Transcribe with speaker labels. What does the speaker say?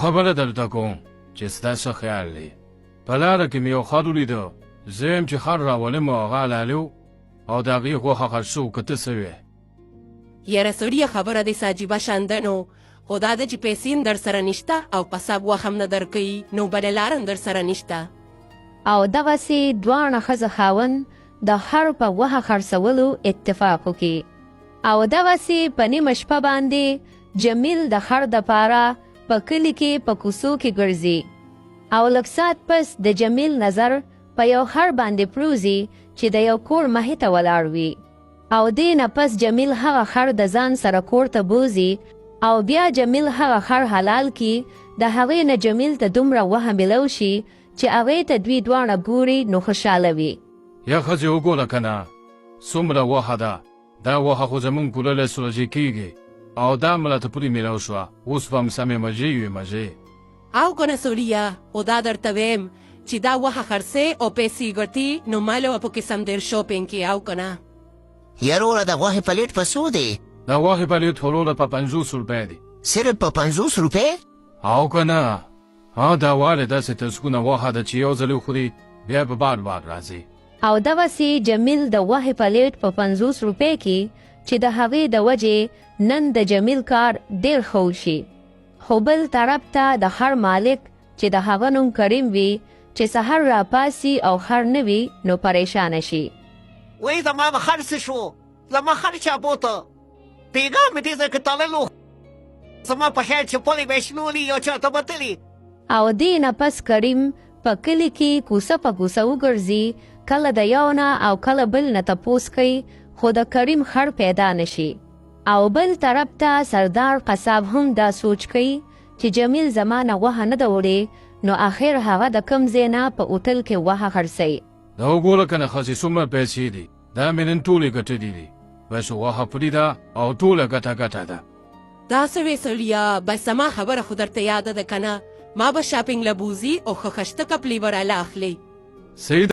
Speaker 1: خبره درته کوم چې ستاسو خیال دی په لاره کې مې یو خر ولیده زه یم چې خر راولم او هغه حلالو او د هغې غوښه خرڅ شو که ته څه وې
Speaker 2: یاره سړیه خبره دې عجیبه شانده نو خو دا ده چې پیسې هم در سره نشته او په حساب غوښه هم نه درکوي نو بله لاره هم در سره نشته
Speaker 3: او دغسې دواړه ښځه خاوند د خر په غوښه خرڅولو اتفاق وکړي او دغسې په نیمه شپه باندې جمیل د خر دپاره په کلي کې په کوڅو کې ګرځي او لږ ساعت پس د جمیل نظر په یو خر باندې پروزي چې د یو کور مخې ته ولاړ وي او دې نه پس جمیل هغه خر د ځان سره کور ته بوزي او بیا جمیل هغه خر حلال کی د هغې نه جمیل ته دومره وهه میلو شي چې هغې ته دوی دواړه ګوري نو خوشحاله وي
Speaker 1: یا ښځې وګوره که نه څومره غوښه ده دا غوښه خو زمونږ کورلی سورجي کېږي او دا مله ته پورې میلاو شوه اوس به هم سمې مزې وي مزې
Speaker 2: او که نه سړیه خو دا درته ویم چې دا غوښه خرڅې او پیسې ګټي نو ماله به پکې سم ډېر شاپینګ کې او که نه
Speaker 4: یاروره د غوښې پلیټ په څو دی
Speaker 1: د غوښې پلیټ خو وروره په 50 روپۍ دی
Speaker 4: صرف په 50 روپۍ
Speaker 1: او که نه دا والې داسې تسکونه غوښه ده چې یو ځل وخوري بیا به بار بار راځي
Speaker 3: او دغسې جمیل د غوښې پلیټ په 50 روپۍ کې چې د هغې د وجې نن د جمیل کار ډېر ښه وشي خو بل طرف ته د خر مالک چې د هغه نوم کریم وي چې سهار راپاسي او خر نه وي نو پریشانه شي
Speaker 4: وای زما به خر څه شو زما خر چا بوته پیغام مې دې ځای کې تړلو زما په خیر چې پلې به شنولي یو چاته به تلي
Speaker 3: او دې نه پس کریم په کلي کې کوڅه په کوڅه وګرځي کله د یو نه او کله بل نه تپوس کوي خو د کریم خر پیدا نشي او بل طرف ته سردار قصاب هم دا سوچ کوي چې جمیل زما نه غوښه نه ده وړې نو آخر هغه د کوم ځای نه په اوتل کې غوښه خرڅوي
Speaker 1: دا وګوره که نه ښځې څومره پیسې دي دا مې نن ټولې ګټلې دي بس غوښه پرې ده او ټوله ګټه ده
Speaker 2: دا څه وې سړیه بس زما خبره خو درته یاده ده که نه ما به شاپینګ له بوځي او ښه خشته کپلې به راله اخلي
Speaker 1: صحیح